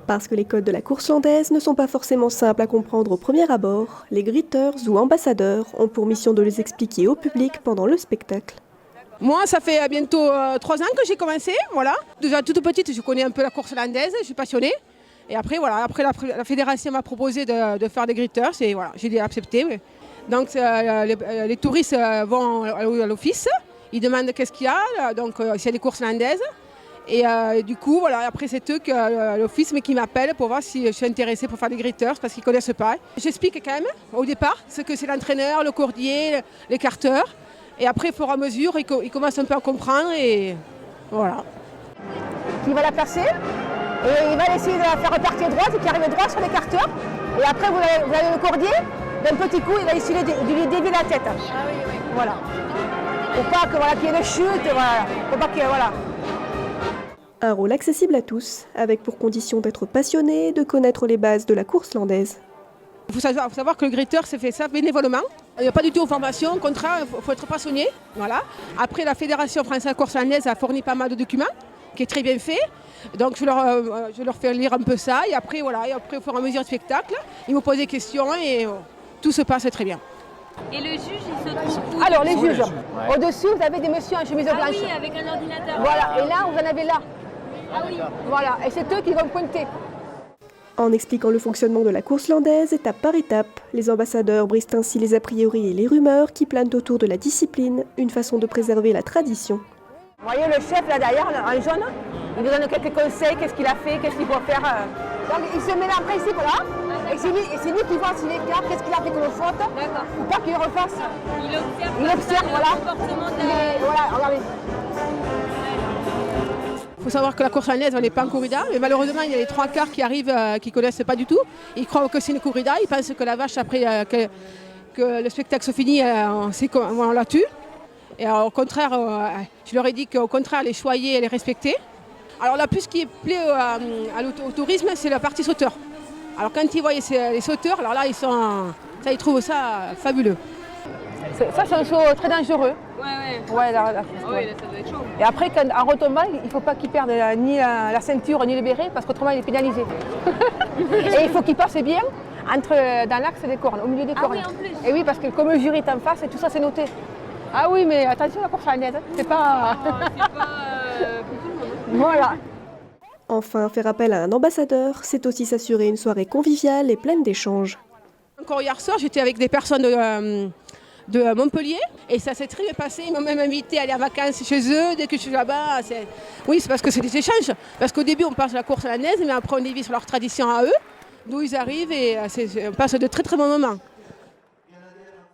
Parce que les codes de la course landaise ne sont pas forcément simples à comprendre au premier abord, les gritteurs ou ambassadeurs ont pour mission de les expliquer au public pendant le spectacle. Moi, ça fait bientôt 3 ans que j'ai commencé, voilà. Déjà toute petite, je connais un peu la course landaise, je suis passionnée. Et après, voilà, après la fédération m'a proposé de faire des gritteurs, voilà, j'ai accepté. Oui. Donc les touristes vont à l'office, ils demandent qu'est-ce qu'il y a, donc s'il y a des courses landaises. Et du coup, voilà, après c'est eux, l'office, mais qui m'appellent pour voir si je suis intéressée pour faire des gritteurs, parce qu'ils ne connaissent pas. J'explique quand même, au départ, ce que c'est l'entraîneur, le courdier, l'écarteur. Et après, au fur et à mesure, ils commencent un peu à comprendre et voilà. Il va la placer et il va essayer de la faire repartir droite et qui arrive droit sur l'écarteur. Et après, vous avez le courdier, d'un petit coup, il va essayer de lui dévier la tête. Ah oui, oui. Voilà. Pour pas que, voilà, qu'il y ait une chute, voilà. Faut pas qu'il y ait, voilà. Un rôle accessible à tous, avec pour condition d'être passionné et de connaître les bases de la course landaise. Il faut savoir que le gritteur s'est fait ça bénévolement. Il n'y a pas du tout de formation, au contraire, il faut être passionné. Voilà. Après, la Fédération française course landaise a fourni pas mal de documents, qui est très bien fait. Donc je leur fais lire un peu ça et après, voilà, et après au fur et à mesure du spectacle, ils me posent des questions et tout se passe très bien. Et le juge, il se trouve où? Alors les juges, au-dessus vous avez des messieurs en chemise blanche. Ah oui, avec un ordinateur. Voilà, et là vous en avez là. Ah oui. Voilà, et c'est eux qui vont pointer. En expliquant le fonctionnement de la course landaise étape par étape, les ambassadeurs brisent ainsi les a priori et les rumeurs qui planent autour de la discipline, une façon de préserver la tradition. Vous voyez le chef là derrière, en jaune, il nous donne quelques conseils, qu'est-ce qu'il a fait, qu'est-ce qu'il faut faire. Donc il se met là après ici, voilà, et c'est lui qui voit s'il écarte, qu'est-ce qu'il a fait comme faute, ou pas qu'il refasse. Il observe voilà. le comportement de Voilà, regardez. Il faut savoir que la course landaise, on n'est pas en corrida, mais malheureusement, il y a les 3/4 qui arrivent qui ne connaissent pas du tout. Ils croient que c'est une corrida, ils pensent que la vache, après que le spectacle se finit, on la tue. Et au contraire, je leur ai dit qu'au contraire, les choyer et les respecter. Alors là, plus ce qui plaît au tourisme, c'est la partie sauteur. Alors quand ils voient les sauteurs, alors là, ils trouvent ça fabuleux. Ça, c'est un show très dangereux. Ouais, là, Ah oui, là, ça doit être chaud. et après, en retombant, il ne faut pas qu'il perde ni la ceinture ni le béret, parce qu'autrement, il est pénalisé. Et il faut qu'il passe bien dans l'axe des cornes, au milieu des cornes. Oui, en plus. Et oui, parce que comme le jury est en face, et tout ça, c'est noté. Ah oui, mais attention, la course landaise, c'est pas... C'est pas pour tout le monde. Voilà. Enfin, faire appel à un ambassadeur, c'est aussi s'assurer une soirée conviviale et pleine d'échanges. Encore hier soir, j'étais avec des personnes de Montpellier et ça s'est très bien passé. Ils m'ont même invité à aller en vacances chez eux dès que je suis là-bas. Oui, c'est parce que c'est des échanges. Parce qu'au début, on passe la course landaise, mais après, on dévie sur leur tradition à eux, d'où ils arrivent et on passe de très très bons moments.